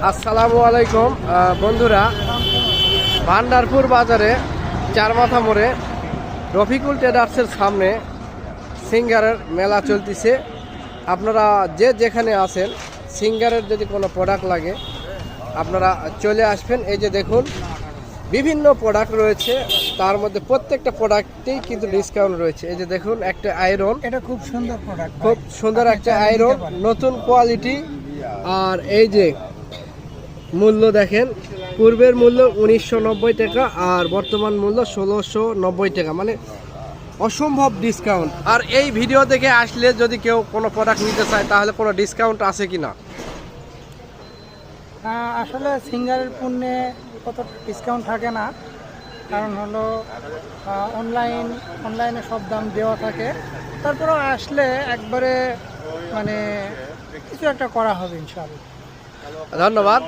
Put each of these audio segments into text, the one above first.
আসসালামু আলাইকুম বন্ধুরা, ভান্ডারপুর বাজারে চারমাথা মোড়ে রফিকুল ট্রেডার্সের সামনে সিঙ্গারের মেলা চলতেছে। আপনারা যে যেখানে আছেন, সিঙ্গারের যদি কোনো প্রোডাক্ট লাগে আপনারা চলে আসবেন। এই যে দেখুন, বিভিন্ন প্রোডাক্ট রয়েছে, তার মধ্যে প্রত্যেকটা প্রোডাক্টেই কিন্তু ডিসকাউন্ট রয়েছে। এই যে দেখুন, একটা আয়রন, এটা খুব সুন্দর প্রোডাক্ট, খুব সুন্দর একটা আয়রন, নতুন কোয়ালিটি। আর এই যে মূল্য দেখেন, পূর্বের মূল্য 1990 টাকা আর বর্তমান মূল্য 1690 টাকা, মানে অসম্ভব ডিসকাউন্ট। আর এই ভিডিও দেখে আসলে যদি কেউ কোনো প্রোডাক্ট নিতে চায় তাহলে কোনো ডিসকাউন্ট আছে কি না? আসলে সিঙ্গারের পণ্যে কত ডিসকাউন্ট থাকে না, কারণ হলো অনলাইনে সব দাম দেওয়া থাকে। তারপরেও আসলে একবারে মানে কিছু একটা করা হবে ইনশাআল্লাহ। ধন্যবাদ।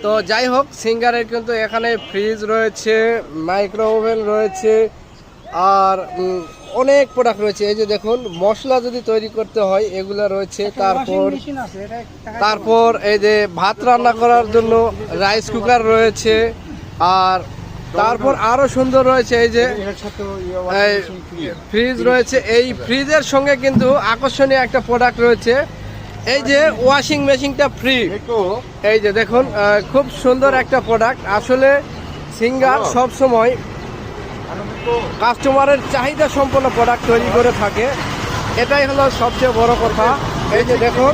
তো যাই হোক, সিঙ্গারের কিন্তু এখানে ফ্রিজ রয়েছে, মাইক্রো ওভেন রয়েছে, আর অনেক প্রোডাক্ট রয়েছে। এই যে দেখুন, মশলা যদি তৈরি করতে হয় এগুলো রয়েছে। তারপর এই যে ভাত রান্না করার জন্য রাইস কুকার রয়েছে। আর তারপর আরো সুন্দর রয়েছে এই যে ফ্রিজ রয়েছে। এই ফ্রিজের সঙ্গে কিন্তু আকর্ষণীয় একটা প্রোডাক্ট রয়েছে, এই যে ওয়াশিং মেশিনটা ফ্রি। এই যে দেখুন, খুব সুন্দর একটা প্রোডাক্ট। আসলে সিঙ্গার সব সময় কাস্টমারের চাহিদা সম্পন্ন প্রোডাক্ট তৈরি করে থাকে, এটাই হলো সবচেয়ে বড় কথা। এই যে দেখুন,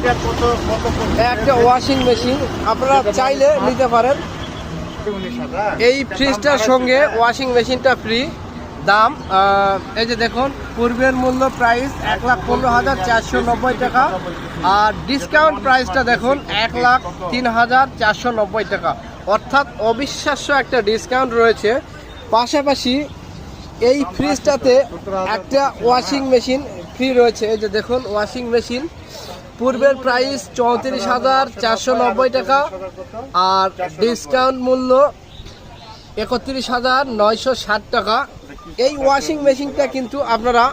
একটা ওয়াশিং মেশিন আপনারা চাইলে নিতে পারেন। এই ফ্রিজটার সঙ্গে ওয়াশিং মেশিনটা ফ্রি। দাম এই যে দেখুন, পূর্বের মূল্য প্রাইস 1,15,490 টাকা, আর ডিসকাউন্ট প্রাইসটা দেখুন 1,03,490 টাকা, অর্থাৎ অবিশ্বাস্য একটা ডিসকাউন্ট রয়েছে। পাশাপাশি এই ফ্রিজটাতে একটা ওয়াশিং মেশিন ফ্রি রয়েছে। এই যে দেখুন, ওয়াশিং মেশিন পূর্বের প্রাইস 34,490 টাকা, আর ডিসকাউন্ট মূল্য 31,960 টাকা। এই ওয়াশিং মেশিনটা কিন্তু আপনারা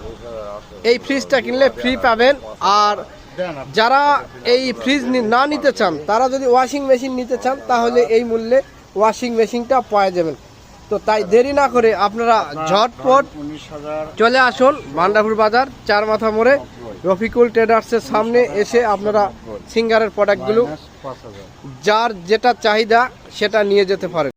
এই ফ্রিজটা কিনলে ফ্রি পাবেন। আর যারা এই ফ্রিজ না নিতে চান, তারা যদি ওয়াশিং মেশিন নিতে চান তাহলে এই মূল্যে ওয়াশিং মেশিনটা পাওয়া যাবেন। তো তাই দেরি না করে আপনারা ঝটপট চলে আসুন ভান্ডারপুর বাজার চারমাথা মোড়ে রফিকুল ট্রেডার্সের সামনে এসে আপনারা সিঙ্গারের প্রোডাক্টগুলো যার যেটা চাহিদা সেটা নিয়ে যেতে পারেন।